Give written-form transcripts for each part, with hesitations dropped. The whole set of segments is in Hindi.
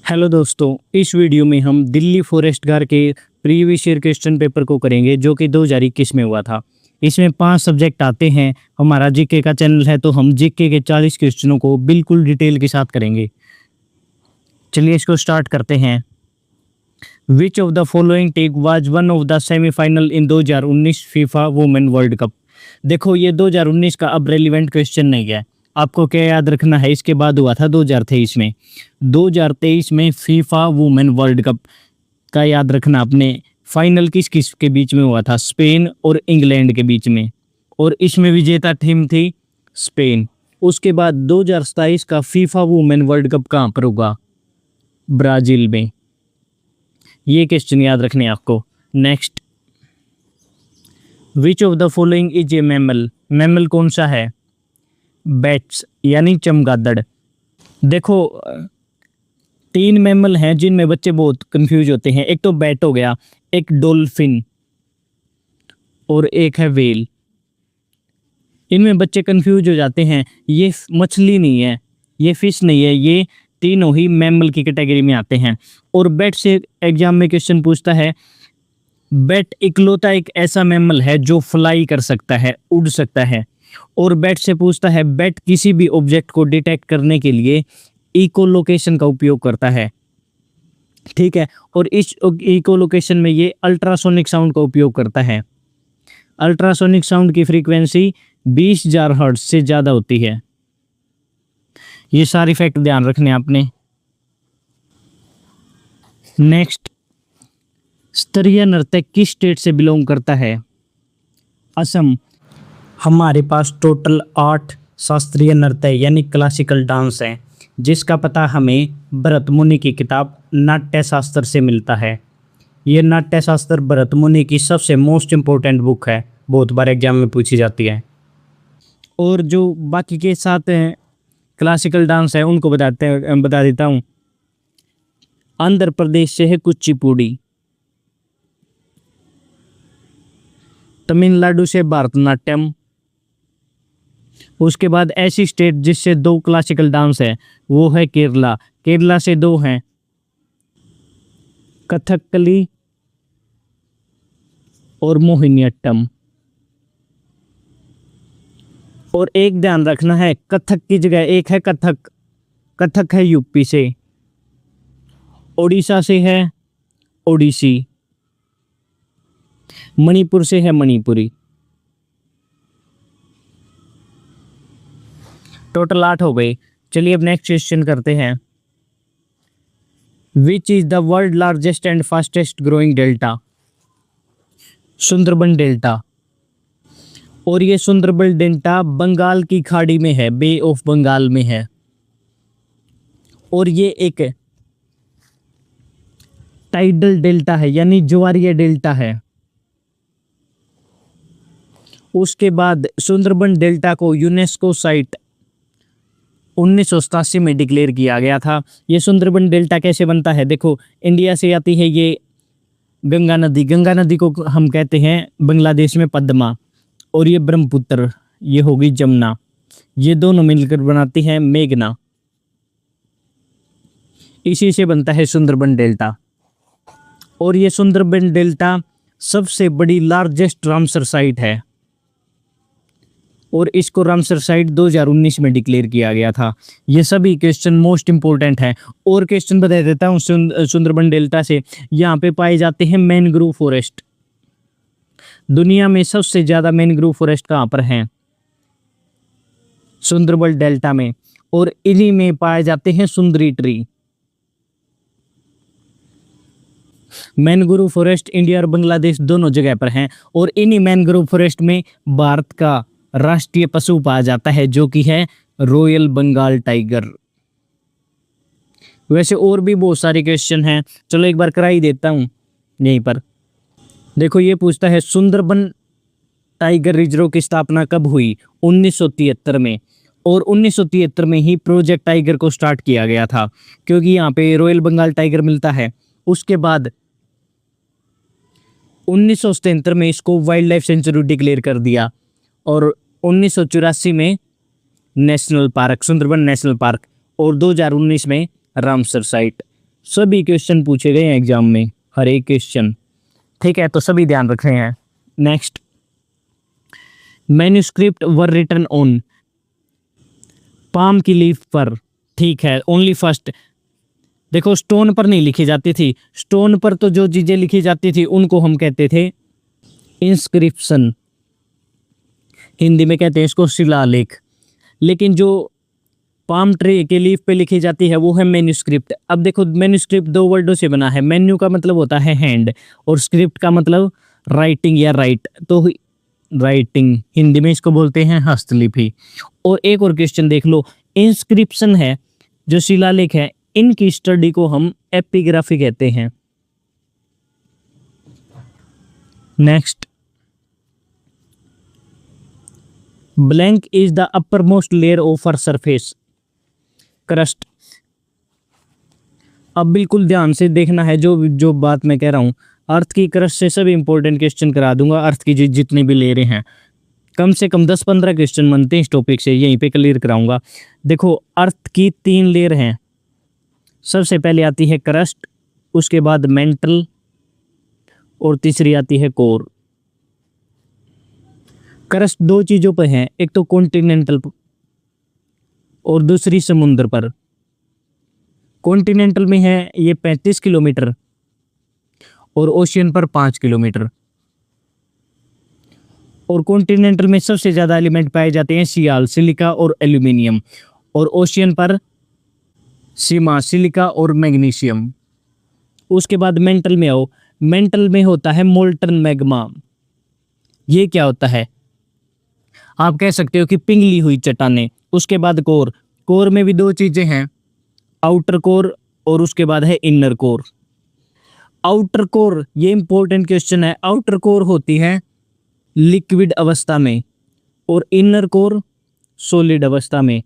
हेलो दोस्तों, इस वीडियो में हम दिल्ली फॉरेस्ट गार्ड के प्रीवियस ईयर क्वेश्चन पेपर को करेंगे जो कि 2021 में हुआ था। इसमें 5 सब्जेक्ट आते हैं। हमारा जीके का चैनल है तो हम जीके के 40 क्वेश्चनों को बिल्कुल डिटेल के साथ करेंगे। चलिए इसको स्टार्ट करते हैं। विच of the following team was one of the semifinal in 2019 FIFA women world cup. देखो ये 2019 का अब रेलिवेंट क्वेश्चन नहीं है, आपको क्या याद रखना है, इसके बाद हुआ था 2023 में। 2023 में फीफा वुमेन वर्ल्ड कप का याद रखना आपने। फाइनल किस किस के बीच में हुआ था? स्पेन और इंग्लैंड के बीच में, और इसमें विजेता टीम थी स्पेन। उसके बाद 2027 का फीफा वुमेन वर्ल्ड कप कहाँ पर होगा? ब्राजील में। ये क्वेश्चन याद रखने आपको। Next, which of the following is a mammal. Mammal कौन सा है? बैट्स यानी चमगादड़। देखो 3 मैमल हैं जिनमें बच्चे बहुत कंफ्यूज होते हैं। एक तो बैट हो गया, एक डॉल्फिन और एक है व्हेल। इनमें बच्चे कंफ्यूज हो जाते हैं। ये मछली नहीं है, ये फिश नहीं है, ये तीनों ही मैमल की कैटेगरी में आते हैं। और बैट से एग्जाम में क्वेश्चन पूछता है। बैट इकलौता एक ऐसा मैमल है जो फ्लाई कर सकता है, उड़ सकता है। और बैट से पूछता है, बैट किसी भी ऑब्जेक्ट को डिटेक्ट करने के लिए इकोलोकेशन का उपयोग करता है, ठीक है। और इस इकोलोकेशन में ये अल्ट्रासोनिक साउंड का उपयोग करता है। अल्ट्रासोनिक साउंड की फ्रीक्वेंसी 20,000 हर्ट्ज से ज़्यादा होती है। ये सारे फैक्ट ध्यान रखने आपने। नेक्स्ट, स्तरीय नृत्य किस स्टेट से बिलोंग करता है? असम। हमारे पास टोटल 8 शास्त्रीय नृत्य यानी क्लासिकल डांस हैं, जिसका पता हमें भरत मुनि की किताब नाट्य शास्त्र से मिलता है। ये नाट्य शास्त्र भरत मुनि की सबसे मोस्ट इम्पोर्टेंट बुक है, बहुत बार एग्जाम में पूछी जाती है। और जो बाकी के 7 क्लासिकल डांस है उनको बता देता हूँ। आंध्र प्रदेश से है कुचिपुड़ी, तमिलनाडु से भरतनाट्यम। उसके बाद ऐसी स्टेट जिससे 2 क्लासिकल डांस है वो है केरला। केरला से 2 हैं, कथकली और मोहिनीअट्टम। और एक ध्यान रखना है, कथक की जगह एक है कथक। कथक है यूपी से। ओडिशा से है ओडिसी। मणिपुर से है मणिपुरी। टोटल 8 हो गए। चलिए अब नेक्स्ट क्वेश्चन करते हैं। Which is the world largest and fastest growing delta? Sundarban delta. और ये सुंदरबन डेल्टा बंगाल की खाड़ी में है, बे ऑफ बंगाल में है। और ये एक टाइडल डेल्टा है यानी ज्वारीय डेल्टा है। उसके बाद सुंदरबन डेल्टा को यूनेस्को साइट 1987 में डिक्लेयर किया गया था। ये सुंदरबन डेल्टा कैसे बनता है? देखो इंडिया से आती है ये गंगा नदी। गंगा नदी को हम कहते हैं बांग्लादेश में पद्मा, और ये ब्रह्मपुत्र, ये होगी जमुना। ये दोनों मिलकर बनाती है मेघना। इसी से बनता है सुंदरबन डेल्टा। और ये सुंदरबन डेल्टा सबसे बड़ी लार्जेस्ट रामसर साइट है, और इसको रामसर साइट 2019 में डिक्लेयर किया गया था। ये सभी क्वेश्चन मोस्ट इंपोर्टेंट हैं। और क्वेश्चन बता देता हूँ सुंदरबन डेल्टा से। यहाँ पे पाए जाते हैं मैनग्रोव फॉरेस्ट। दुनिया में सबसे ज़्यादा मैनग्रोव फॉरेस्ट कहाँ पर हैं? सुंदरबन डेल्टा में। और इन्हीं में पाए जाते हैं सुंदरी ट्री। मैनग्रोव फॉरेस्ट इंडिया और बांग्लादेश दोनों जगह पर हैं। और इन्हीं मैनग्रोव फॉरेस्ट में भारत का राष्ट्रीय पशु पाया जाता है जो कि है रॉयल बंगाल टाइगर। वैसे और भी बहुत सारे क्वेश्चन हैं, चलो एक बार करा ही देता हूँ यहीं पर। देखो ये पूछता है, सुंदरबन टाइगर रिजर्व की स्थापना कब हुई? 1973 में। और 1973 में ही प्रोजेक्ट टाइगर को स्टार्ट किया गया था, क्योंकि यहाँ पे रॉयल बंगाल टाइगर मिलता है। उसके बाद 1977 में इसको वाइल्ड लाइफ सेंचुरी डिक्लेयर कर दिया, और 1984 में national park, Sundarban national park, और 2019 में रामसर साइट। सभी क्वेश्चन पूछे गए हैं एग्जाम में, हर एक क्वेश्चन। ठीक है, तो सभी ध्यान रख रहे हैं। Next, manuscript were written on, palm की लीफ पर। ठीक है, ओनली फर्स्ट। देखो स्टोन पर नहीं लिखी जाती थी, स्टोन पर तो जो चीजें लिखी जाती थी उनको हम कहते थे इंस्क्रिप्शन, हिंदी में कहते हैं इसको शिलालेख। लेकिन जो पाम ट्री के लीफ पे लिखी जाती है वो है मैन्युस्क्रिप्ट। अब देखो मैन्युस्क्रिप्ट दो वर्डों से बना है, मेन्यू का मतलब होता है हैंड और स्क्रिप्ट का मतलब राइटिंग या राइट, तो राइटिंग हिंदी में इसको बोलते हैं हस्तलिपि। और एक और क्वेश्चन देख लो, इंस्क्रिप्शन है जो शिलालेख है, इनकी स्टडी को हम एपिग्राफी कहते हैं। Next, blank is the upper most layer of our surface, crust. अब बिल्कुल ध्यान से देखना है जो जो बात मैं कह रहा हूं। अर्थ की क्रस्ट से सभी इंपॉर्टेंट क्वेश्चन करा दूंगा, अर्थ की जितनी भी लेयरें हैं, कम से कम 10-15 क्वेश्चन बनते हैं इस टॉपिक से, यहीं पे क्लियर कराऊंगा। देखो अर्थ की 3 लेयर हैं। सबसे पहले आती है क्रस्ट, उसके बाद मेंटल और तीसरी आती है कोर। क्रस्ट 2 चीजों पर है, एक तो कॉन्टिनेंटल और दूसरी समुद्र पर। कॉन्टिनेंटल में है ये 35 किलोमीटर और ओशियन पर 5 किलोमीटर। और कॉन्टिनेंटल में सबसे ज्यादा एलिमेंट पाए जाते हैं सियाल, सिलिका और एल्यूमिनियम, और ओशियन पर सीमा, सिलिका और मैग्नीशियम। उसके बाद मेंटल में आओ, मेंटल में होता है मोल्टन मैग्मा। ये क्या होता है, आप कह सकते हो कि पिघली हुई चट्टानें। उसके बाद कोर, कोर में भी 2 चीजें हैं, आउटर कोर और उसके बाद है इनर कोर। आउटर कोर, ये इंपॉर्टेंट क्वेश्चन है, आउटर कोर होती है लिक्विड अवस्था में और इनर कोर सॉलिड अवस्था में,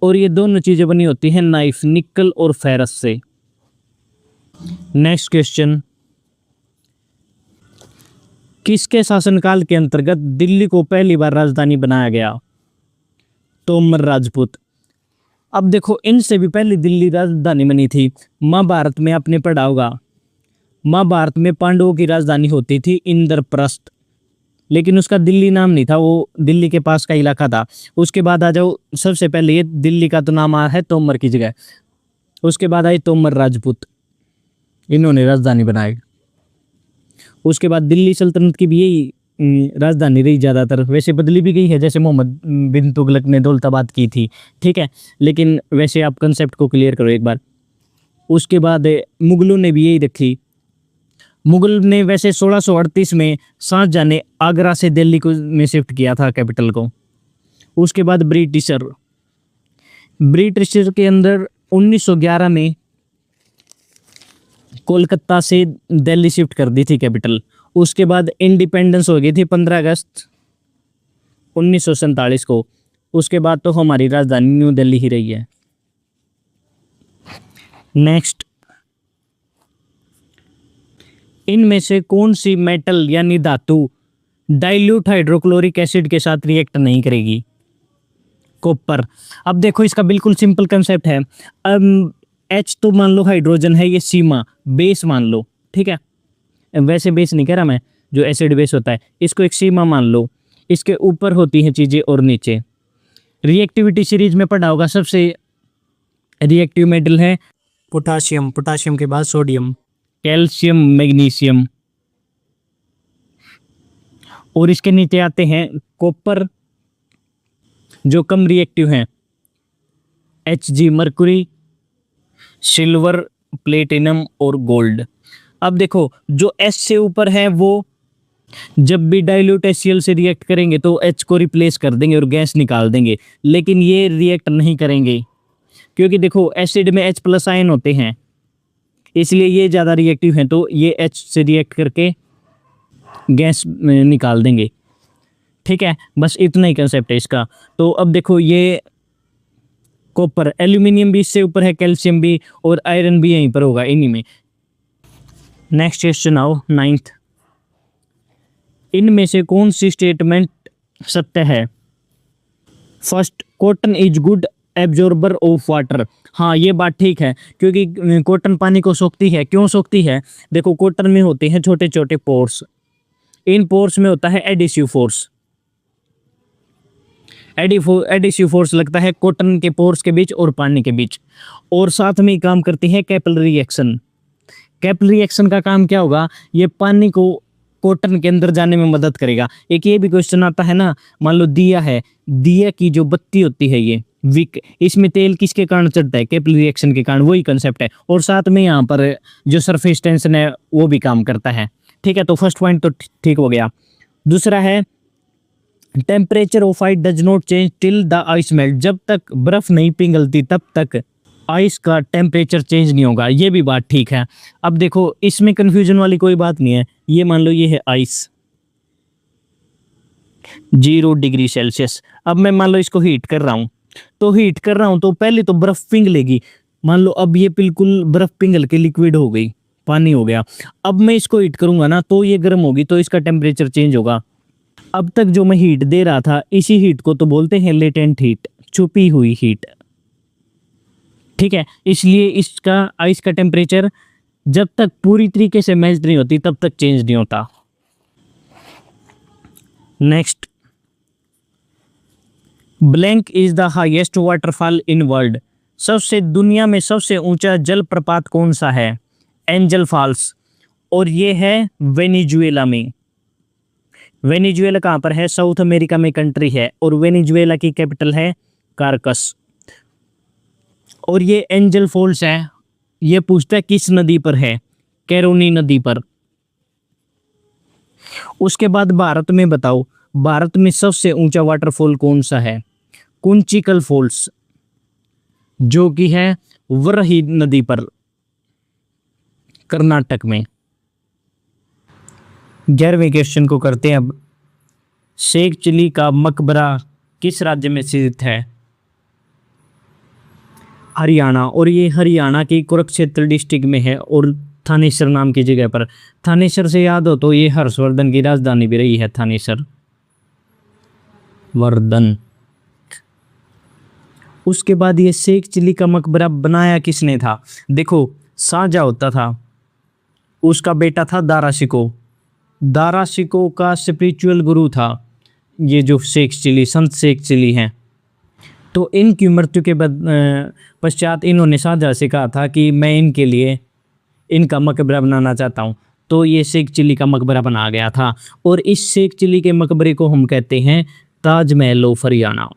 और ये दोनों चीजें बनी होती हैं नाइफ, निकल और फेरस से। नेक्स्ट क्वेश्चन, किसके शासनकाल के अंतर्गत दिल्ली को पहली बार राजधानी बनाया गया? तोमर राजपूत। अब देखो इनसे भी पहले दिल्ली राजधानी बनी थी। महाभारत में आपने पढ़ा होगा, महाभारत में पांडवों की राजधानी होती थी इंद्रप्रस्थ, लेकिन उसका दिल्ली नाम नहीं था, वो दिल्ली के पास का इलाका था। उसके बाद आ जाओ, सबसे पहले ये दिल्ली का तो नाम आया है तोमर की जगह। उसके बाद आई तोमर राजपूत, इन्होंने राजधानी बनाई। उसके बाद दिल्ली सल्तनत की भी यही राजधानी रही ज़्यादातर, वैसे बदली भी गई है, जैसे मोहम्मद बिन तुगलक ने दौलताबाद की थी। ठीक है, लेकिन वैसे आप कंसेप्ट को क्लियर करो एक बार। उसके बाद मुगलों ने भी यही रखी। मुगल ने वैसे 1638 में शाहजहां ने आगरा से दिल्ली को में शिफ्ट किया था कैपिटल को। उसके बाद ब्रिटिशर के अंदर 1911 में कोलकाता से दिल्ली शिफ्ट कर दी थी कैपिटल। उसके बाद इंडिपेंडेंस हो गई थी 15 अगस्त 1947 को। उसके बाद तो हमारी राजधानी न्यू दिल्ली ही रही है। नेक्स्ट, इनमें से कौन सी मेटल यानी धातु डाइल्यूट हाइड्रोक्लोरिक एसिड के साथ रिएक्ट नहीं करेगी? कॉपर। अब देखो इसका बिल्कुल सिंपल कंसेप्ट है। H तो मान लो हाइड्रोजन है, ये सीमा बेस मान लो, ठीक है, वैसे बेस नहीं कह रहा मैं, जो एसिड बेस होता है इसको एक सीमा मान लो। इसके ऊपर होती हैं चीजें और नीचे। रिएक्टिविटी सीरीज में पढ़ा होगा, सबसे रिएक्टिव मेटल है पोटाशियम, पोटाशियम के बाद सोडियम, कैल्शियम, मैग्नीशियम, और इसके नीचे आते हैं कॉपर, जो कम रिएक्टिव हैं, Hg मरकुरी, सिल्वर, प्लेटिनम और गोल्ड। अब देखो जो S से ऊपर है वो जब भी डाइल्यूट HCl से रिएक्ट करेंगे तो H को रिप्लेस कर देंगे और गैस निकाल देंगे, लेकिन ये रिएक्ट नहीं करेंगे क्योंकि देखो एसिड में H+ आयन होते हैं, इसलिए ये ज़्यादा रिएक्टिव हैं, तो ये H से रिएक्ट करके गैस निकाल देंगे। ठीक है, बस इतना ही कंसेप्ट है इसका। तो अब देखो ये कॉपर, एल्यूमिनियम भी इससे ऊपर है, कैल्शियम भी, और आयरन भी यहीं पर होगा इन्हीं में। नेक्स्ट क्वेश्चन आओ 9th, इनमें से कौन सी स्टेटमेंट सत्य है? First, cotton is good absorber of water. हाँ, ये बात ठीक है, क्योंकि कॉटन पानी को सोखती है। क्यों सोखती है? देखो, कॉटन में होते हैं छोटे छोटे पोर्स, इन पोर्स में होता है एडिसिव फोर्स। एडिसिव फोर्स लगता है कॉटन के पोर्स के बीच और पानी के बीच, और साथ में काम करती है कैपिलरी एक्शन। कैपिलरी एक्शन का काम क्या होगा? ये पानी को कॉटन के अंदर जाने में मदद करेगा। एक ये भी क्वेश्चन आता है ना, मान लो दिया है, दिया की जो बत्ती होती है ये विक, इसमें तेल किसके कारण चढ़ता है? कैपिलरी एक्शन के कारण। वही कंसेप्ट है, और साथ में यहाँ पर जो सरफेस टेंशन है वो भी काम करता है। ठीक है, तो फर्स्ट पॉइंट तो ठीक हो गया। दूसरा है temperature of ice does not change till the ice melt. जब तक बर्फ नहीं पिघलती तब तक आइस का टेम्परेचर चेंज नहीं होगा। ये भी बात ठीक है। अब देखो, इसमें कंफ्यूजन वाली कोई बात नहीं है। ये मान लो ये है आइस 0 डिग्री सेल्सियस। अब मैं मान लो इसको हीट कर रहा हूँ, तो पहले तो बर्फ पिघलेगी। मान लो अब ये बिल्कुल बर्फ पिघल के लिक्विड हो गई, पानी हो गया। अब मैं इसको हीट करूंगा ना, तो ये गर्म होगी, तो इसका टेम्परेचर चेंज होगा। अब तक जो मैं हीट दे रहा था, इसी हीट को तो बोलते हैं लेटेंट हीट, छुपी हुई हीट। ठीक है, इसलिए इसका आइस का टेम्परेचर जब तक पूरी तरीके से मेल्ट नहीं होती तब तक चेंज नहीं होता। Next, blank is the highest waterfall in world. सबसे दुनिया में सबसे ऊंचा जलप्रपात कौन सा है? एंजल फॉल्स, और ये है वेनेजुएला में। वेनेजुएला कहाँ पर है? साउथ अमेरिका में कंट्री है, और वेनेजुएला की कैपिटल है कारकस। और ये एंजल फॉल्स है, ये पूछता है किस नदी पर है? कैरोनी नदी पर। उसके बाद भारत में बताओ, भारत में सबसे ऊंचा वाटरफॉल कौन सा है? कुंचिकल फॉल्स, जो कि है वरही नदी पर, कर्नाटक में। 11वें क्वेश्चन को करते हैं अब। शेख चिली का मकबरा किस राज्य में स्थित है? हरियाणा, और ये हरियाणा की कुरुक्षेत्र डिस्ट्रिक्ट में है, और थानेसर नाम की जगह पर। थानेसर से याद हो तो ये हर्षवर्धन की राजधानी भी रही है, थानेसर वर्धन। उसके बाद ये शेख चिली का मकबरा बनाया किसने था? देखो, शाहजहां होता था, उसका बेटा था दारा शिकोह। दारा शिकोह का स्पिरिचुअल गुरु था ये जो शेख चिली, संत शेख चिली हैं। तो इनकी मृत्यु के पश्चात इन्होंने शाहजहां से कहा था कि मैं इनके लिए इनका मकबरा बनाना चाहता हूँ। तो ये शेख चिली का मकबरा बना गया था, और इस शेख चिली के मकबरे को हम कहते हैं Taj Mahal of Haryana.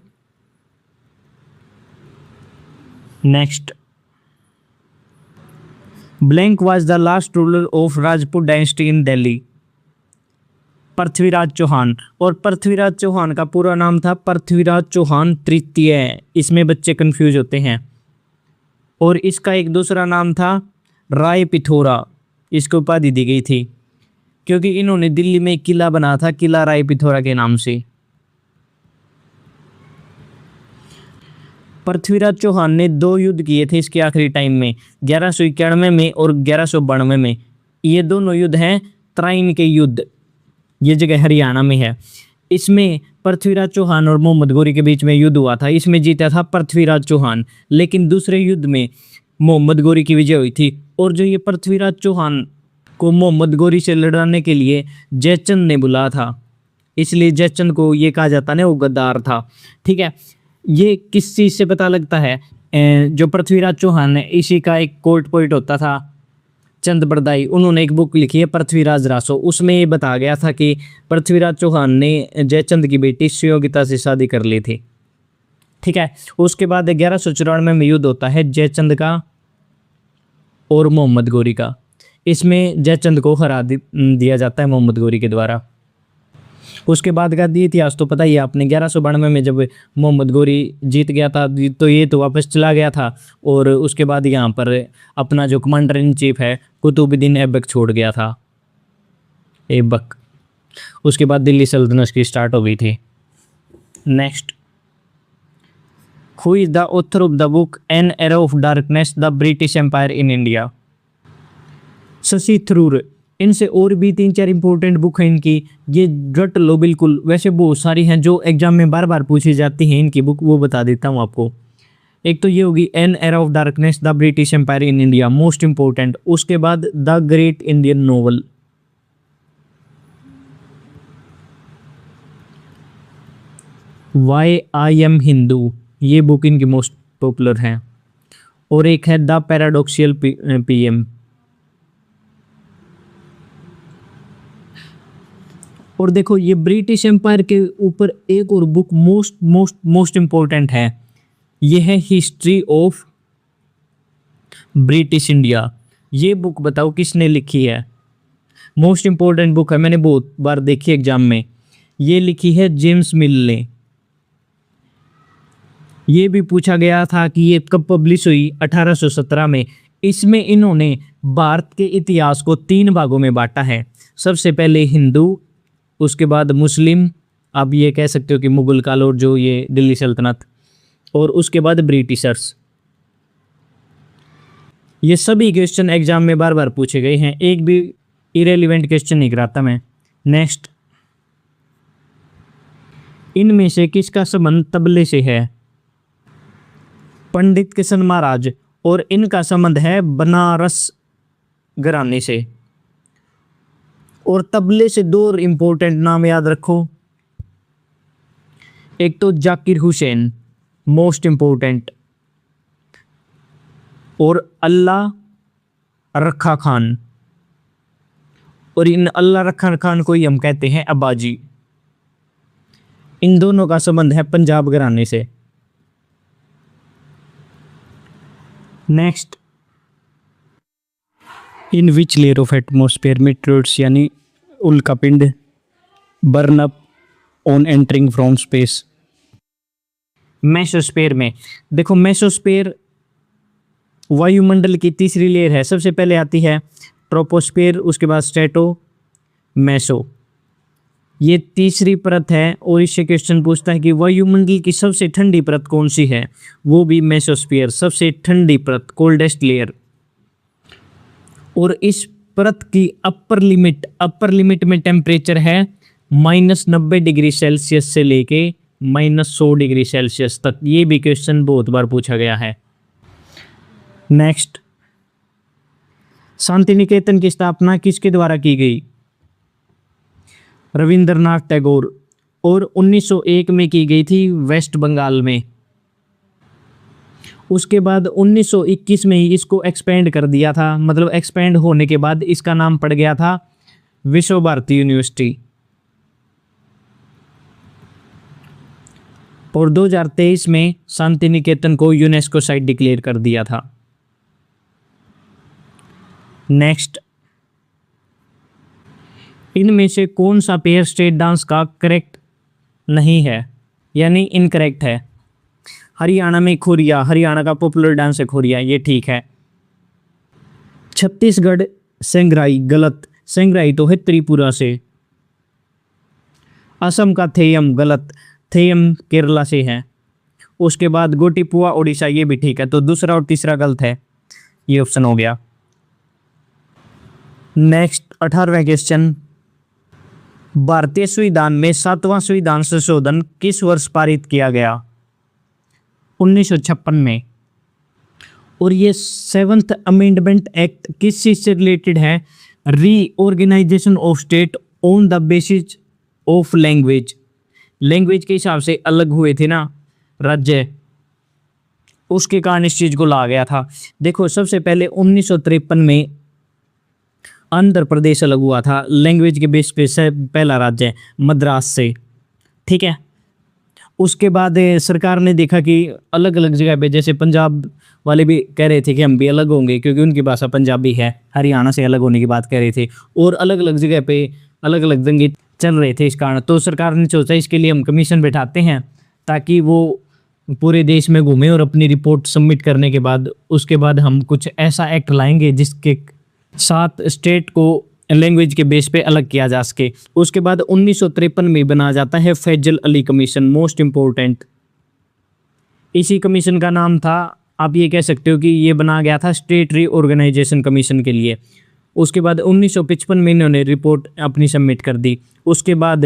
Next, blank was the last ruler of Rajput dynasty in Delhi. Prithviraj Chauhan, और पृथ्वीराज चौहान का पूरा नाम था पृथ्वीराज चौहान तृतीय। इसमें बच्चे कंफ्यूज होते हैं। और इसका एक दूसरा नाम था राय पिथौरा, इसको उपाधि दी गई थी क्योंकि इन्होंने दिल्ली में एक किला बना था, किला राय पिथौरा के नाम से। पृथ्वीराज चौहान ने 2 युद्ध किए थे इसके आखिरी टाइम में, 1191 में और 1192 में। ये दोनों युद्ध हैं त्राइन के युद्ध। ये जगह हरियाणा में है। इसमें पृथ्वीराज चौहान और मोहम्मद गौरी के बीच में युद्ध हुआ था। इसमें जीता था पृथ्वीराज चौहान, लेकिन दूसरे युद्ध में मोहम्मद गौरी की विजय हुई थी। और जो ये पृथ्वीराज चौहान को मोहम्मद गौरी से लड़ाने के लिए जयचंद ने बुलाया था, इसलिए जयचंद को ये कहा जाता है वो गद्दार था। ठीक है, ये किस चीज़ से पता लगता है? जो पृथ्वीराज चौहान है, इसी का एक कोर्ट पोइट होता था चंद बरदाई, उन्होंने एक बुक लिखी है पृथ्वीराज रासो। उसमें ये बताया गया था कि पृथ्वीराज चौहान ने जयचंद की बेटी सुयोगिता से शादी कर ली थी। ठीक है, उसके बाद 1194 में युद्ध होता है जयचंद का और मोहम्मद गौरी का। इसमें जयचंद को हरा दिया जाता है मोहम्मद गौरी के द्वारा। उसके बाद का इतिहास तो पता ही है आपने। 1192 में जब मोहम्मद गौरी जीत गया था तो ये तो वापस चला गया था, और उसके बाद यहाँ पर अपना जो कमांडर इन चीफ है कुतुबुद्दीन ऐबक छोड़ गया था, ऐबक। उसके बाद दिल्ली सल्तनत की स्टार्ट हो गई थी। Next, who is the author of the book an era of darkness the British empire in India? Shashi Tharoor. इनसे और भी 3-4 इंपॉर्टेंट बुक हैं इनकी, ये रट लो बिल्कुल। वैसे बहुत सारी हैं जो एग्जाम में बार बार पूछी जाती हैं इनकी बुक, वो बता देता हूँ आपको। एक तो ये होगी an era of darkness, the British empire in India, most important. उसके बाद the great Indian novel, why I am Hindu, ये बुक इनकी मोस्ट पॉपुलर है। और एक है द पैराडॉक्सियल पीएम। और देखो ये ब्रिटिश एम्पायर के ऊपर एक और book most most most important है, ये है हिस्ट्री ऑफ ब्रिटिश इंडिया। ये बुक बताओ किसने लिखी है? मोस्ट इंपॉर्टेंट बुक है, मैंने बहुत बार देखी एग्जाम में। ये लिखी है जेम्स मिल ने। ये भी पूछा गया था कि ये कब पब्लिश हुई, 1817 में। इसमें इन्होंने भारत के इतिहास को 3 भागों में बांटा है। सबसे पहले हिंदू, उसके बाद मुस्लिम, आप ये कह सकते हो कि मुगल काल और जो ये दिल्ली सल्तनत, और उसके बाद ब्रिटिशर्स। ये सभी क्वेश्चन एग्जाम में बार बार पूछे गए हैं, एक भी इरेलीवेंट क्वेश्चन नहीं कराता मैं। नेक्स्ट, इनमें से किसका संबंध तबले से है? पंडित किशन महाराज, और इनका संबंध है बनारस घराने से। और तबले से 2 इंपॉर्टेंट नाम याद रखो, एक तो जाकिर हुसैन, मोस्ट इंपॉर्टेंट, और अल्लाह रखा खान। और इन अल्लाह रखा खान को ही हम कहते हैं अब्बाजी। इन दोनों का संबंध है पंजाब घराने से। Next, in which layer of atmosphere materials यानी उल्कापिंड burn up on entering from space? Mesosphere में। देखो मेसोस्फेयर वायुमंडल की तीसरी लेयर है। सबसे पहले आती है ट्रोपोस्फेयर, उसके बाद स्ट्रेटो, मेसो, ये तीसरी परत है। और इससे क्वेश्चन पूछता है कि वायुमंडल की सबसे ठंडी परत कौन सी है? वो भी मेसोस्फीयर, सबसे ठंडी परत, कोल्डेस्ट लेयर। और इस परत की अपर लिमिट में टेम्परेचर है -90 डिग्री सेल्सियस से लेके -100 डिग्री सेल्सियस तक। ये भी क्वेश्चन बहुत बार पूछा गया है। नेक्स्ट, शांति निकेतन की स्थापना किसके द्वारा की गई? रविंद्रनाथ टैगोर, और 1901 में की गई थी वेस्ट बंगाल में। उसके बाद 1921 में ही इसको एक्सपेंड कर दिया था, मतलब एक्सपेंड होने के बाद इसका नाम पड़ गया था विश्व भारती यूनिवर्सिटी। और 2023 में शांति निकेतन को यूनेस्को साइट डिक्लेयर कर दिया था। नेक्स्ट, इनमें से कौन सा पेयर स्टेट डांस का करेक्ट नहीं है, यानी इनकरेक्ट है? हरियाणा में खोरिया, हरियाणा का पॉपुलर डांस है खोरिया, ये ठीक है। छत्तीसगढ़ सेंग्राई, गलत, सेंग्राई तो है त्रिपुरा से। असम का थेयम, गलत, थेयम केरला से है। उसके बाद गोटीपुआ ओडिशा, ये भी ठीक है। तो दूसरा और तीसरा गलत है, ये ऑप्शन हो गया। नेक्स्ट, 18वां क्वेश्चन, भारतीय संविधान में 7वां संविधान संशोधन किस वर्ष पारित किया गया? 1956 में। और ये 7th अमेंडमेंट एक्ट किस चीज से रिलेटेड है? Reorganisation of state on the basis of language. Language के हिसाब से अलग हुए थे ना राज्य, उसके कारण इस चीज को ला गया था। देखो सबसे पहले 1953 में आंध्र प्रदेश अलग हुआ था, लैंग्वेज के बेस पे से पहला राज्य मद्रास से, ठीक है। उसके बाद सरकार ने देखा कि अलग अलग जगह पे, जैसे पंजाब वाले भी कह रहे थे कि हम भी अलग होंगे क्योंकि उनकी भाषा पंजाबी है, हरियाणा से अलग होने की बात कह रहे थे, और अलग अलग जगह पे अलग अलग दंगे चल रहे थे इस कारण। तो सरकार ने सोचा इसके लिए हम कमीशन बैठाते हैं ताकि वो पूरे देश में घूमे और अपनी रिपोर्ट सबमिट करने के बाद उसके बाद हम कुछ ऐसा एक्ट लाएंगे जिसके साथ स्टेट को लैंग्वेज के बेस पे अलग किया जा सके। उसके बाद 1953 में बनाया जाता है Faizal Ali commission, most important. इसी कमीशन का नाम था, आप ये कह सकते हो कि ये बनाया गया था स्टेट रीऑर्गेनाइजेशन कमीशन के लिए। उसके बाद 1955 में इन्होंने रिपोर्ट अपनी सबमिट कर दी। उसके बाद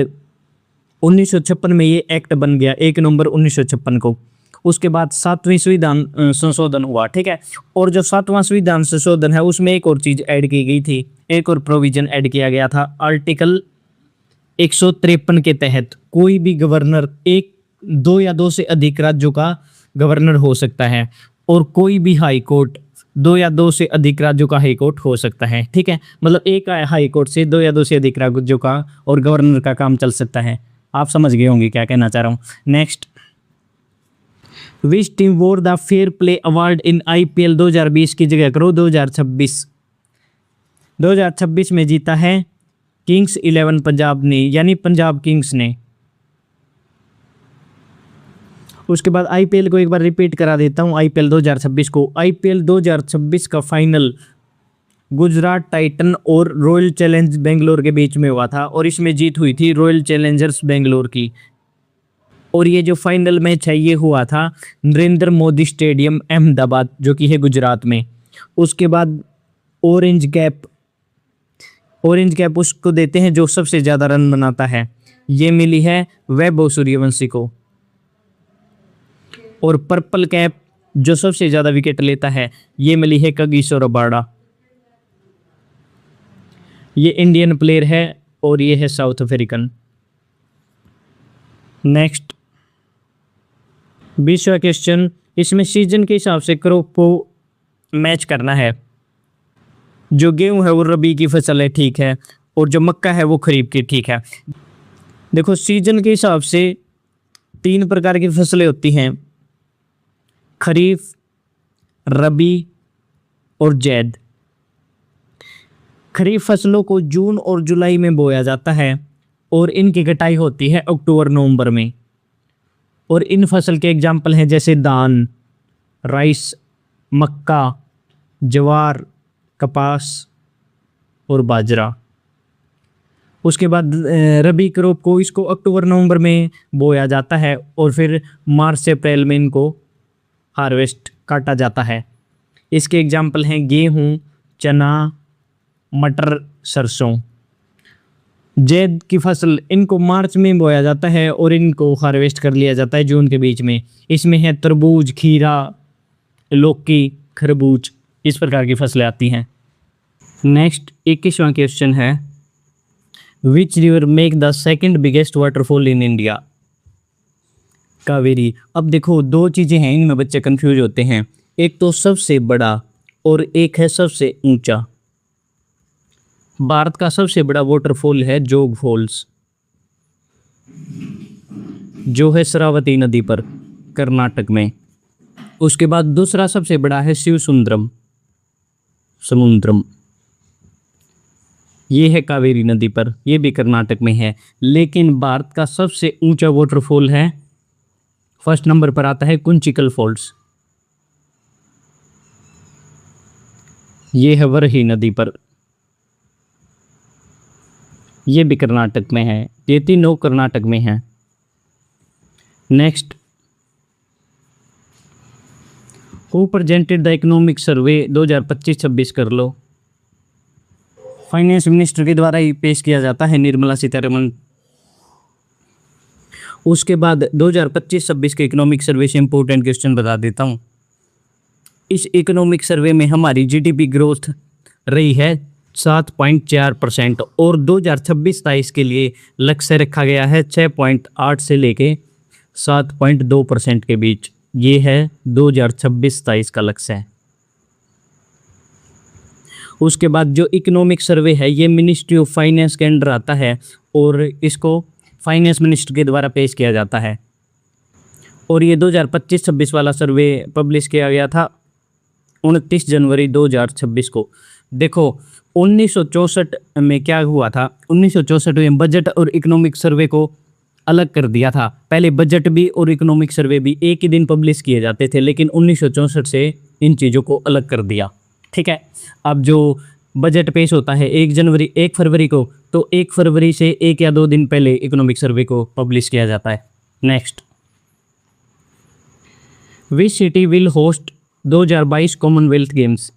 1956 में ये एक्ट बन गया, 1 नवंबर 1956 को। उसके बाद 7वीं संविधान संशोधन हुआ, ठीक है। और जो 7वां संविधान संशोधन है उसमें एक और चीज ऐड की गई थी, एक और प्रोविजन ऐड किया गया था। आर्टिकल 153 के तहत कोई भी गवर्नर एक, दो या दो से अधिक राज्यों का गवर्नर हो सकता है, और कोई भी हाई कोर्ट दो या दो से अधिक राज्यों का हाई कोर्ट हो सकता है, ठीक है। मतलब एक हाई कोर्ट से दो या दो से अधिक राज्यों का और गवर्नर का काम चल सकता है। आप समझ गए होंगे क्या कहना चाह रहा हूँ। नेक्स्ट, विच टीम वोर the fair play award in IPL 2020 की जगह करो 2026। 2026 में जीता है किंग्स 11 पंजाब ने, यानी पंजाब किंग्स ने। उसके बाद IPL को एक बार रिपीट करा देता हूँ। IPL 2026 को, IPL 2026 का फाइनल गुजरात टाइटन और रॉयल चैलेंज बेंगलोर के बीच में हुआ था, और इसमें जीत हुई थी रॉयल चैलेंजर्स बेंगलोर की। और ये जो फाइनल मैच है ये हुआ था नरेंद्र मोदी स्टेडियम अहमदाबाद, जो कि है गुजरात में। उसके बाद ऑरेंज कैप उसको देते हैं जो सबसे ज़्यादा रन बनाता है, ये मिली है वैभव सूर्यवंशी को। और पर्पल कैप जो सबसे ज़्यादा विकेट लेता है ये मिली है कागिसो रबाडा। ये इंडियन प्लेयर है और ये है साउथ अफ्रीकन। नेक्स्ट, 20वां क्वेश्चन, इसमें सीजन के हिसाब से क्रॉप को मैच करना है। जो गेहूं है वो रबी की फसल है, ठीक है, और जो मक्का है वो खरीफ की, ठीक है। देखो सीजन के हिसाब से 3 प्रकार की फसलें होती हैं, खरीफ, रबी और जैद। खरीफ फसलों को जून और जुलाई में बोया जाता है और इनकी कटाई होती है अक्टूबर नवंबर में। और इन फसल के एग्जाम्पल हैं जैसे धान, राइस, मक्का, ज्वार, कपास और बाजरा। उसके बाद रबी क्रॉप को इसको अक्टूबर नवंबर में बोया जाता है और फिर मार्च से अप्रैल में इनको हार्वेस्ट काटा जाता है। इसके एग्जाम्पल हैं गेहूं, चना, मटर, सरसों। जैद की फसल इनको मार्च में बोया जाता है और इनको हार्वेस्ट कर लिया जाता है जून के बीच में। इसमें है तरबूज, खीरा, लौकी, खरबूज, इस प्रकार की फसलें आती हैं। नेक्स्ट 21वां क्वेश्चन है, which river make the second biggest waterfall in India. Kaveri. अब देखो 2 चीज़ें हैं, इनमें बच्चे कंफ्यूज होते हैं, एक तो सबसे बड़ा और एक है सबसे ऊंचा। भारत का सबसे बड़ा वाटरफॉल है जोग फॉल्स, जो है शरावती नदी पर कर्नाटक में। उसके बाद दूसरा सबसे बड़ा है शिव समुद्रम, ये है कावेरी नदी पर, ये भी कर्नाटक में है। लेकिन भारत का सबसे ऊंचा वाटरफॉल है, फर्स्ट नंबर पर आता है कुंचिकल फॉल्स, ये है वरही नदी पर, ये भी कर्नाटक में है। ये तीनों कर्नाटक में हैं। Next, who presented the economic survey 2025-26 कर लो। फाइनेंस मिनिस्टर के द्वारा ही पेश किया जाता है, निर्मला सीतारमण। उसके बाद 2025-26 के इकोनॉमिक सर्वे से इंपॉर्टेंट क्वेश्चन बता देता हूँ। इस इकोनॉमिक सर्वे में हमारी GDP ग्रोथ रही है 7.4% और 2026-27 के लिए लक्ष्य रखा गया है 6.8 से लेके 7.2% के बीच। ये है 2026-27 का लक्ष्य है। उसके बाद जो इकोनॉमिक सर्वे है ये मिनिस्ट्री ऑफ फाइनेंस के अंडर आता है और इसको फाइनेंस मिनिस्टर के द्वारा पेश किया जाता है। और ये 2025-26 वाला सर्वे पब्लिश किया गया था 29 जनवरी 2026 को। देखो 1964 में क्या हुआ था, 1964 में बजट और इकोनॉमिक सर्वे को अलग कर दिया था। पहले बजट भी और इकोनॉमिक सर्वे भी एक ही दिन पब्लिश किए जाते थे, लेकिन 1964 से इन चीज़ों को अलग कर दिया, ठीक है। अब जो बजट पेश होता है 1 फरवरी को, तो 1 फरवरी से 1 या 2 दिन पहले इकोनॉमिक सर्वे को पब्लिश किया जाता है। Next, which city will host 2022 Commonwealth games,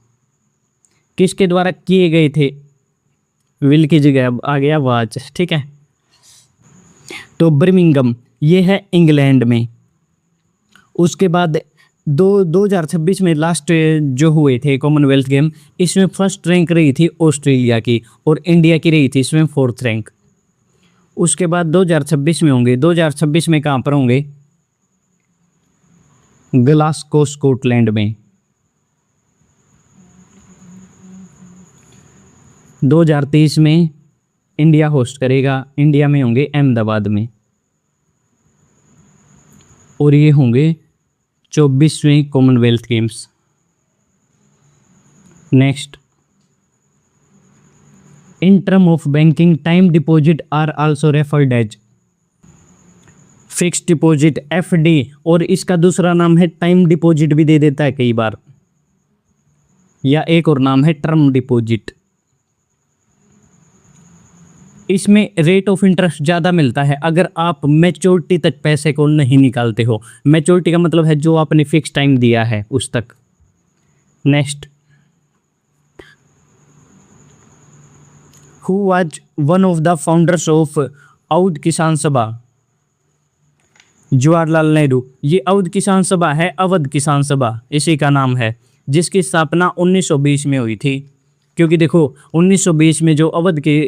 किसके द्वारा किए गए थे। विल की जगह अब आ गया वाच, ठीक है। तो बर्मिंघम, ये है इंग्लैंड में। उसके बाद 2026 में लास्ट जो हुए थे कॉमनवेल्थ गेम, इसमें फर्स्ट रैंक रही थी ऑस्ट्रेलिया की और इंडिया की रही थी इसमें फोर्थ रैंक। उसके बाद 2026 में होंगे, 2026 में कहाँ पर होंगे? ग्लासगो स्कॉटलैंड में। 2023 में इंडिया होस्ट करेगा, इंडिया में होंगे अहमदाबाद में। और ये होंगे 24वें Commonwealth Games. Next, in term of banking time deposit are also referred as fixed deposit FD, और इसका दूसरा नाम है टाइम डिपॉजिट भी दे देता है कई बार, या एक और नाम है टर्म डिपॉजिट। इसमें रेट ऑफ इंटरेस्ट ज़्यादा मिलता है अगर आप मैच्योरिटी तक पैसे को नहीं निकालते हो। मैच्योरिटी का मतलब है जो आपने फिक्स टाइम दिया है उस तक। Next, who was one of the founders of Awadh किसान सभा? जवाहरलाल नेहरू। ये अवध किसान सभा है, अवध किसान सभा इसी का नाम है, जिसकी स्थापना 1920 में हुई थी। क्योंकि देखो 1920 में जो अवध के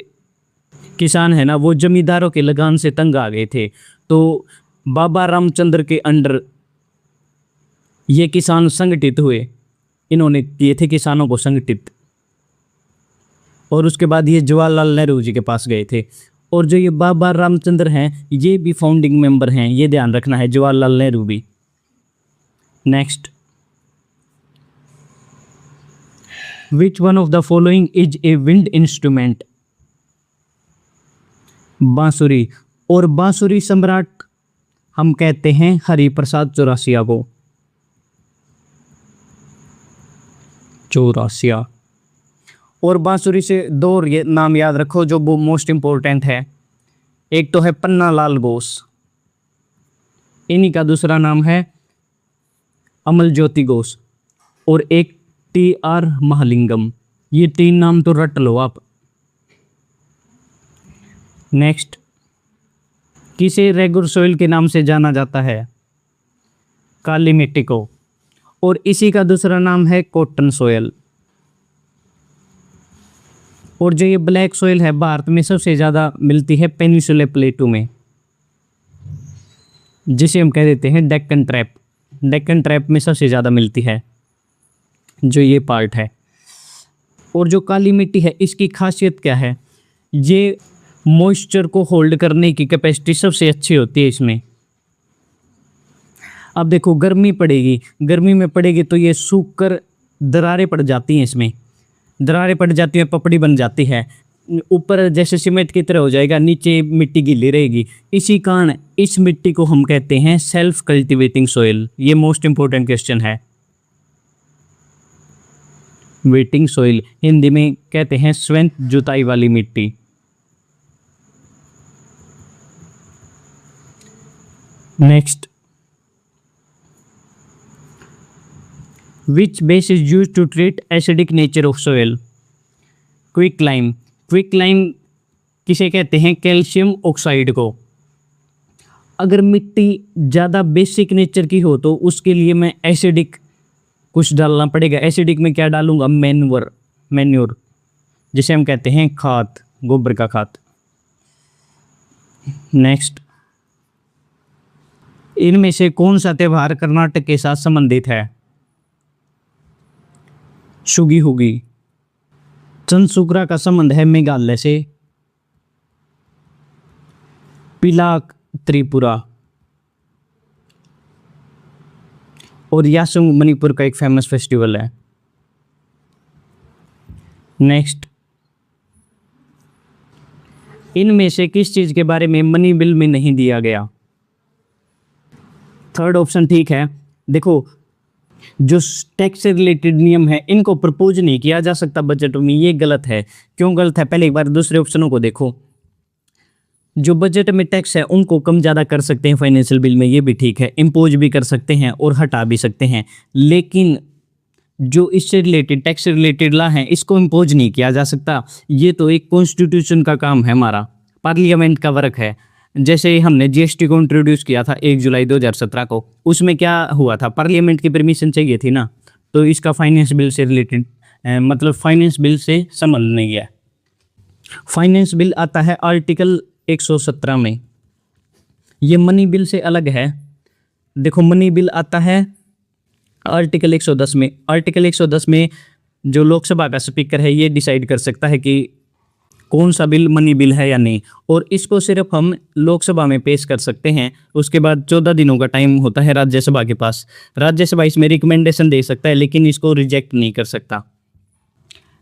किसान है ना, वो जमींदारों के लगान से तंग आ गए थे, तो बाबा रामचंद्र के अंडर ये किसान संगठित हुए। इन्होंने किए थे किसानों को संगठित, और उसके बाद ये जवाहरलाल नेहरू जी के पास गए थे। और जो ये बाबा रामचंद्र हैं, ये भी फाउंडिंग मेंबर हैं, ये ध्यान रखना है, जवाहरलाल नेहरू भी। Next, which one of the following is a wind instrument? बांसुरी। और बांसुरी सम्राट हम कहते हैं हरिप्रसाद चौरसिया को। चौरसिया। और बांसुरी से दो ये नाम याद रखो जो वो मोस्ट इंपॉर्टेंट है। एक तो है पन्नालाल घोष, इन्हीं का दूसरा नाम है अमल ज्योति घोष, और एक TR महालिंगम। ये तीन नाम तो रट लो आप। नेक्स्ट, किसे रेगुलर सोइल के नाम से जाना जाता है? काली मिट्टी को, और इसी का दूसरा नाम है कॉटन सोयल। और जो ये ब्लैक सोइल है भारत में सबसे ज़्यादा मिलती है पेनिनसुला प्लेटू में, जिसे हम कह देते हैं डेक्कन ट्रैप। डेक्कन ट्रैप में सबसे ज़्यादा मिलती है जो ये पार्ट है। और जो काली मिट्टी है इसकी खासियत क्या है? ये मॉइस्चर को होल्ड करने की कैपेसिटी सबसे अच्छी होती है इसमें। अब देखो गर्मी पड़ेगी, गर्मी में पड़ेगी तो ये सूख कर दरारें पड़ जाती हैं, इसमें दरारें पड़ जाती हैं, पपड़ी बन जाती है, ऊपर जैसे सीमेंट की तरह हो जाएगा, नीचे मिट्टी गीली रहेगी। इसी कारण इस मिट्टी को हम कहते हैं सेल्फ कल्टिवेटिंग सोइल। ये मोस्ट इंपॉर्टेंट क्वेश्चन है। वेटिंग सोइल हिंदी में कहते हैं स्वयं जुताई वाली मिट्टी। Next, which base is used to treat acidic nature of soil? Quick lime. Quick lime किसे कहते हैं? कैल्शियम ऑक्साइड को। अगर मिट्टी ज़्यादा बेसिक नेचर की हो तो उसके लिए मैं एसिडिक कुछ डालना पड़ेगा। एसिडिक में क्या डालूंगा? मैन्योर, जिसे हम कहते हैं खाद, गोबर का खाद। नेक्स्ट, इनमें से कौन सा त्यौहार कर्नाटक के साथ संबंधित है? शुगी हुगी। चंद्रशुक्रा का संबंध है मेघालय से। पिलाक त्रिपुरा, और यासुंग मणिपुर का एक फेमस फेस्टिवल है। नेक्स्ट, इनमें से किस चीज के बारे में मनी बिल में नहीं दिया गया? थर्ड ऑप्शन ठीक है। देखो जो टैक्स से रिलेटेड नियम है इनको प्रपोज नहीं किया जा सकता बजट में, ये गलत है। क्यों गलत है? पहले एक बार दूसरे ऑप्शनों को देखो। जो बजट में टैक्स है उनको कम ज़्यादा कर सकते हैं फाइनेंशियल बिल में, ये भी ठीक है। इम्पोज भी कर सकते हैं और हटा भी सकते हैं, लेकिन जो इससे रिलेटेड टैक्स से रिलेटेड लॉ है इसको इम्पोज नहीं किया जा सकता। ये तो एक कॉन्स्टिट्यूशन का काम है, हमारा पार्लियामेंट का वर्क है। जैसे हमने जीएसटी को इंट्रोड्यूस किया था 1 जुलाई 2017 को, उसमें क्या हुआ था, पार्लियामेंट की परमिशन चाहिए थी ना, तो इसका फाइनेंस बिल से रिलेटेड मतलब फाइनेंस बिल से संबंध नहीं है। फाइनेंस बिल आता है आर्टिकल 117 में, ये मनी बिल से अलग है। देखो मनी बिल आता है आर्टिकल 110 में। आर्टिकल 110 में जो लोकसभा का स्पीकर है ये डिसाइड कर सकता है कि कौन सा बिल मनी बिल है या नहीं, और इसको सिर्फ हम लोकसभा में पेश कर सकते हैं। उसके बाद 14 दिनों का टाइम होता है राज्यसभा के पास। राज्यसभा इसमें रिकमेंडेशन दे सकता है लेकिन इसको रिजेक्ट नहीं कर सकता।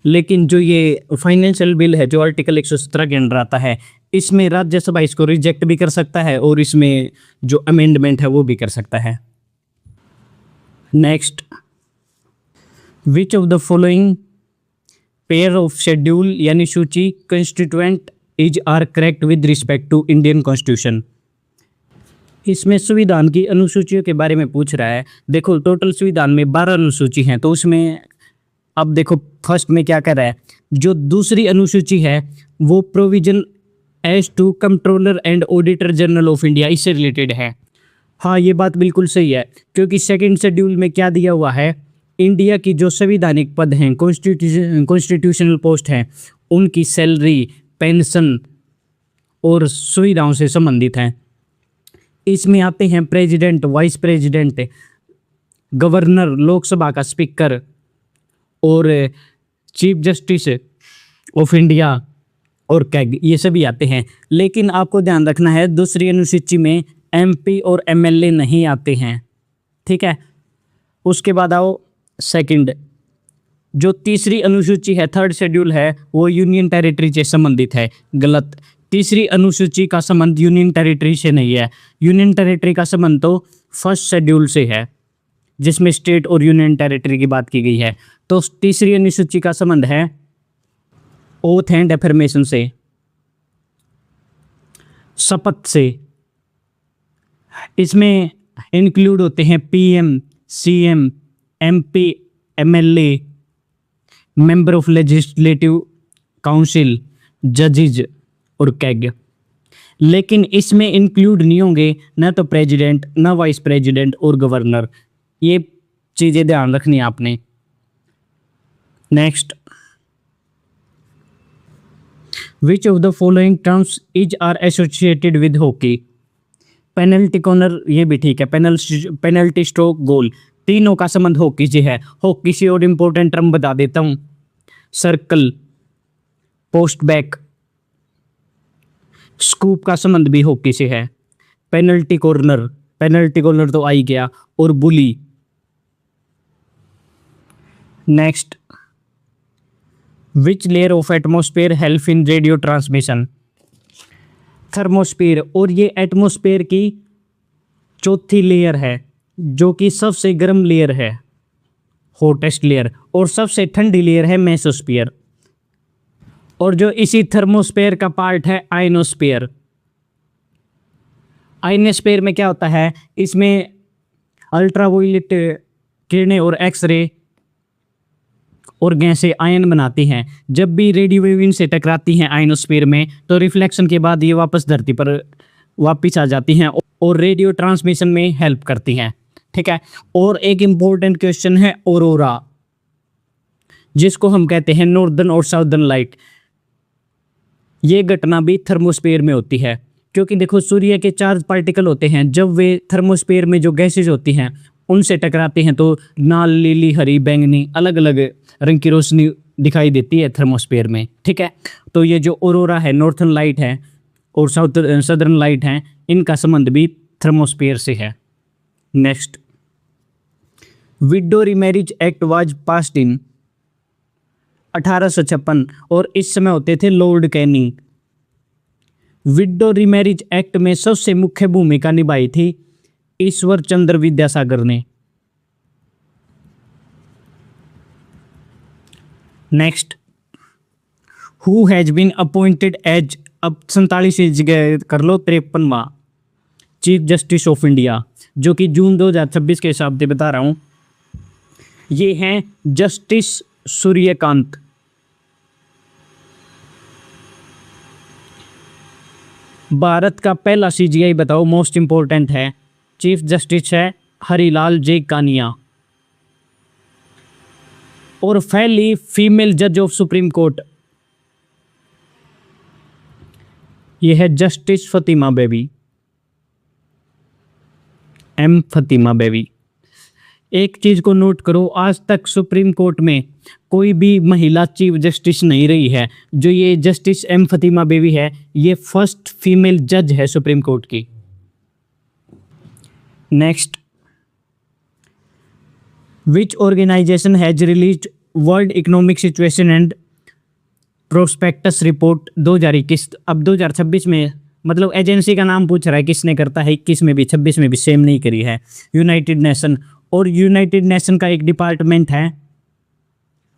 लेकिन जो ये फाइनेंशियल बिल है जो आर्टिकल 117 के अंडर आता है, इसमें राज्यसभा इसको रिजेक्ट भी कर सकता है और इसमें जो अमेंडमेंट है वो भी कर सकता है। Next, which of the following pair of schedule यानी सूची constituent is are correct with respect to Indian constitution. इसमें संविधान की अनुसूचियों के बारे में पूछ रहा है। देखो टोटल संविधान में 12 अनुसूची हैं, तो उसमें अब देखो फर्स्ट में क्या कर रहा है, जो दूसरी अनुसूची है वो provision as to controller and auditor general of India, इससे रिलेटेड है। हाँ ये बात बिल्कुल सही है, क्योंकि सेकंड शेड्यूल में क्या दिया हुआ है, इंडिया की जो संवैधानिक पद हैं, कॉन्स्टिट्यूशनल पोस्ट हैं, उनकी सैलरी, पेंशन और सुविधाओं से संबंधित हैं। इसमें आते हैं president, vice president, governor, Lok Sabha का स्पीकर और चीफ जस्टिस ऑफ इंडिया और कैग, ये सभी आते हैं। लेकिन आपको ध्यान रखना है दूसरी अनुसूची में एमपी और एमएलए नहीं आते हैं, ठीक है। उसके बाद आओ सेकंड, जो तीसरी अनुसूची है, थर्ड शेड्यूल है, वो यूनियन टेरिटरी से संबंधित है। गलत, तीसरी अनुसूची का संबंध यूनियन टेरिटरी से नहीं है। यूनियन टेरिटरी का संबंध तो फर्स्ट शेड्यूल से है जिसमें स्टेट और यूनियन टेरिटरी की बात की गई है। तो तीसरी अनुसूची का संबंध है ओथ एंड एफर्मेशन से, शपथ से। इसमें इंक्लूड होते हैं PM, CM, MP, MLA, member of legislative council, जजेज और कैग। लेकिन इसमें इंक्लूड नहीं होंगे ना तो प्रेसिडेंट, ना वाइस प्रेसिडेंट और गवर्नर। ये चीज़ें ध्यान रखनी है आपने। Next, which of the following terms is are associated with hockey. Penalty corner, ये भी ठीक है, पेनल्टी स्ट्रोक, गोल, तीनों का संबंध हॉकी से है। हॉकी से और इम्पोर्टेंट टर्म बता देता हूँ, सर्कल, पोस्ट बैक, स्कूप का संबंध भी हॉकी से है। पेनल्टी कॉर्नर तो आ ही गया, और बुली। Next, which layer of atmosphere help in radio transmission. Thermosphere, और ये एटमॉस्फेयर की चौथी लेयर है जो कि सबसे गर्म लेयर है, हॉटेस्ट लेयर, और सबसे ठंडी लेयर है मेसोस्फीयर। और जो इसी थर्मोस्फीयर का पार्ट है आयनोस्फीयर। आयनोस्फीयर में क्या होता है, इसमें अल्ट्रावायलेट किरणें और एक्सरे और गैसें आयन बनाती हैं। जब भी रेडियो वेव इनसे टकराती हैं आयनोस्फीयर में, तो रिफ्लेक्शन के बाद ये वापस धरती पर वापस आ जाती हैं और रेडियो ट्रांसमिशन में हेल्प करती हैं, ठीक है। और एक इम्पोर्टेंट क्वेश्चन है ऑरोरा, जिसको हम कहते हैं नॉर्दर्न और साउदर्न लाइट। ये घटना भी थर्मोस्फीयर में होती है, क्योंकि देखो सूर्य के चार्ज पार्टिकल होते हैं, जब वे थर्मोस्फीयर में जो गैसेज होती हैं उनसे टकराते हैं तो लाल, लीली, हरी, बैंगनी अलग अलग रंग की रोशनी दिखाई देती है थर्मोस्फीयर में, ठीक है। तो ये जो ऑरोरा है, नॉर्थर्न लाइट है और सदर्न लाइट है, इनका संबंध भी थर्मोस्फीयर से है। Next, window remarriage act was passed in 1856 और इस समय होते थे Lord Canning. Window remarriage act में सबसे मुख्य भूमिका निभाई थी ईश्वर चंद्र विद्यासागर ने। Next, who has been appointed as, अब 47 जगह कर लो 53वां चीफ जस्टिस ऑफ इंडिया, जो कि जून 2026 के हिसाब से बता रहा हूं। ये हैं जस्टिस सूर्यकांत। भारत का पहला सीजीआई बताओ, मोस्ट इंपॉर्टेंट है। चीफ जस्टिस है हरिलाल जे कानिया। और पहली फीमेल जज ऑफ सुप्रीम कोर्ट, यह है जस्टिस फतिमा बेबी, एम फतिमा बेबी। एक चीज को नोट करो, आज तक सुप्रीम कोर्ट में कोई भी महिला चीफ जस्टिस नहीं रही है। जो ये जस्टिस एम फतिमा बेबी है, ये फर्स्ट फीमेल जज है सुप्रीम कोर्ट की। Next, which organisation has released world economic situation and prospects report 2021। अब 2026 में, मतलब एजेंसी का नाम पूछ रहा है किसने करता है, 21 में भी 26 में भी सेम नहीं करी है, यूनाइटेड नेशन। और यूनाइटेड नेशन का एक डिपार्टमेंट है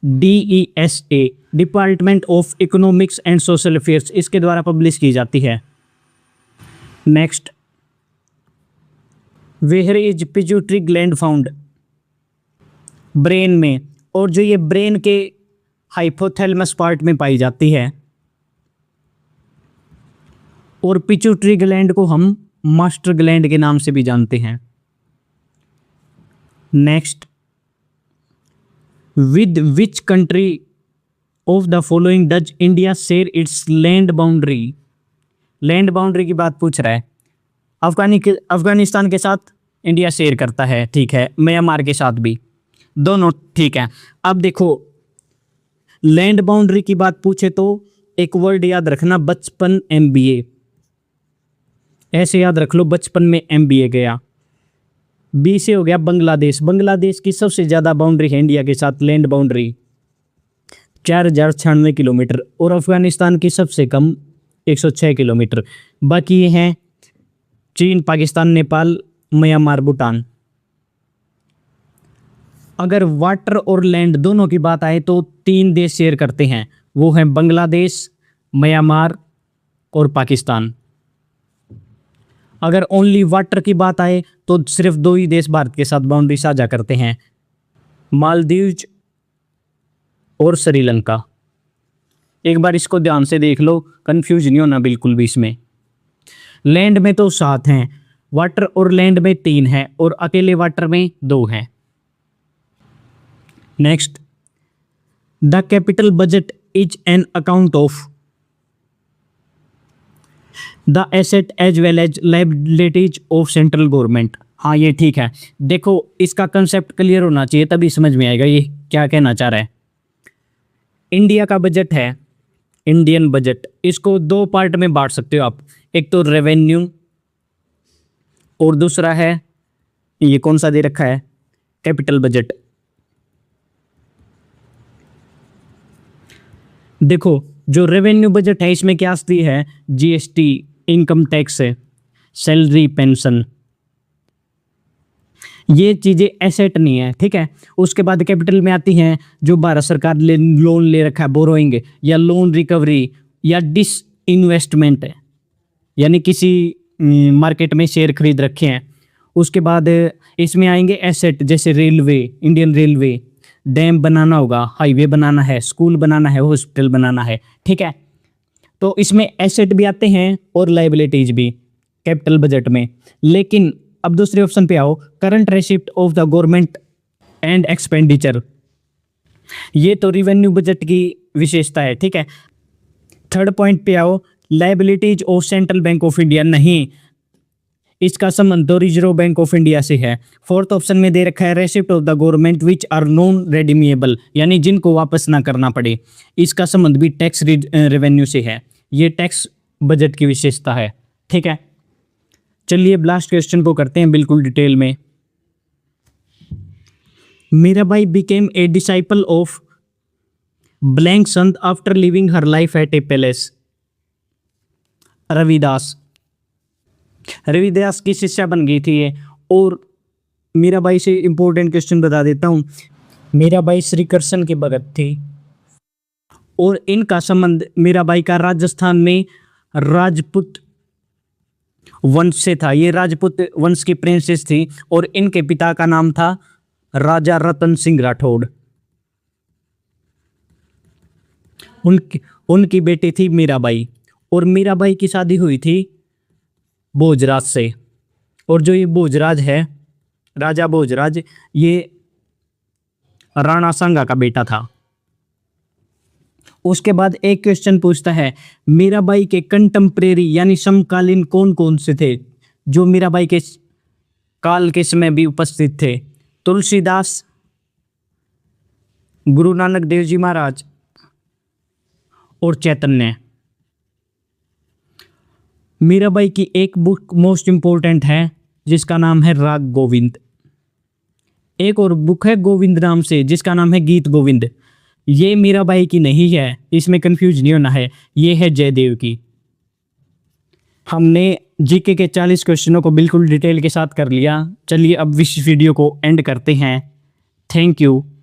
DESA, department of economics and social affairs, इसके द्वारा पब्लिश की जाती है। Next, where is pituitary gland found, brain में। और जो ये ब्रेन के हाइपोथैलेमस पार्ट में पाई जाती है। और पिट्यूटरी ग्लैंड को हम मास्टर ग्लैंड के नाम से भी जानते हैं। Next, with which country of the following does India share its land boundary. Land boundary की बात पूछ रहा है। अफगानिस्तान के साथ इंडिया शेयर करता है, ठीक है। म्यांमार के साथ भी, दोनों ठीक है। अब देखो, लैंड बाउंड्री की बात पूछे तो एक वर्ड याद रखना, बचपन MBA, ऐसे याद रख लो, बचपन में MBA गया। बी से हो गया बांग्लादेश। बांग्लादेश की सबसे ज़्यादा बाउंड्री है इंडिया के साथ, लैंड बाउंड्री 4096 किलोमीटर। और अफगानिस्तान की सबसे कम 106 किलोमीटर। बाकी ये हैं चीन, पाकिस्तान, नेपाल, म्यांमार, भूटान। अगर वाटर और लैंड दोनों की बात आए तो 3 देश शेयर करते हैं, वो हैं बांग्लादेश, म्यांमार और पाकिस्तान। अगर ओनली वाटर की बात आए तो सिर्फ 2 ही देश भारत के साथ बाउंड्री साझा करते हैं, मालदीव्स और श्रीलंका। एक बार इसको ध्यान से देख लो, कंफ्यूज नहीं होना बिल्कुल भी इसमें। लैंड में तो 7 हैं, वाटर और लैंड में 3 हैं, और अकेले वाटर में 2 हैं। Next, the capital budget is an account of the asset as well as liabilities of central government. हाँ, ये ठीक है। देखो, इसका कंसेप्ट क्लियर होना चाहिए, तभी समझ में आएगा ये क्या कहना चाह रहा है। इंडिया का बजट है, इंडियन बजट, इसको 2 पार्ट में बांट सकते हो आप। एक तो रेवेन्यू, और दूसरा है, ये कौन सा दे रखा है, कैपिटल बजट। देखो, जो रेवेन्यू बजट है इसमें क्या आती है, GST, income tax, salary, pension, ये चीज़ें एसेट नहीं है, ठीक है। उसके बाद कैपिटल में आती हैं जो भारत सरकार लोन ले रखा है, बोरोइंग या लोन रिकवरी या डिस इन्वेस्टमेंट है, यानी किसी मार्केट में शेयर खरीद रखे हैं। उसके बाद इसमें आएंगे एसेट, जैसे रेलवे, इंडियन रेलवे, डैम बनाना होगा, हाईवे बनाना है, स्कूल बनाना है, हॉस्पिटल बनाना है, ठीक है। तो इसमें एसेट भी आते हैं और लायबिलिटीज भी कैपिटल बजट में। लेकिन अब दूसरे ऑप्शन पे आओ, current receipt of the government and expenditure, ये तो रिवेन्यू बजट की विशेषता है, ठीक है। थर्ड पॉइंट पे आओ, liabilities of central bank of India, नहीं, इसका संबंध तो रिजर्व बैंक ऑफ इंडिया से है। फोर्थ ऑप्शन में दे रखा है receipt of the government which are non redeemable, यानी जिनको वापस ना करना पड़े, इसका संबंध भी टैक्स रेवेन्यू से है। ये टैक्स बजट की विशेषता है, ठीक है। चलिए लास्ट क्वेश्चन को करते हैं बिल्कुल डिटेल में। Mirabai became a disciple of blank Sant after living her life at a palace. Ravidas, Ravidas की शिष्या बन गई थी ये। और मीराबाई से इंपॉर्टेंट क्वेश्चन बता देता हूँ, मीराबाई श्री कृष्ण की भगत थी और इनका संबंध मीराबाई का राजस्थान में राजपूत वंश से था। ये राजपूत वंश की प्रिंसेस थी और इनके पिता का नाम था राजा रतन सिंह राठौड़। उनकी बेटी थी मीराबाई और मीराबाई की शादी हुई थी भोजराज से। और जो ये भोजराज है, राजा भोजराज, ये राणा सांगा का बेटा था। उसके बाद एक क्वेश्चन पूछता है मीराबाई के कंटेम्प्रेरी यानी समकालीन कौन कौन से थे, जो मीराबाई के काल के समय भी उपस्थित थे? तुलसीदास, गुरु नानक देव जी महाराज और चैतन्य। मीराबाई की एक बुक मोस्ट इंपॉर्टेंट है जिसका नाम है राग गोविंद। एक और बुक है गोविंद नाम से जिसका नाम है गीत गोविंद। ये मीराबाई की नहीं है, इसमें कंफ्यूज नहीं होना है, ये है जयदेव की। हमने जीके के 40 क्वेश्चनों को बिल्कुल डिटेल के साथ कर लिया। चलिए अब इस वीडियो को एंड करते हैं। Thank you.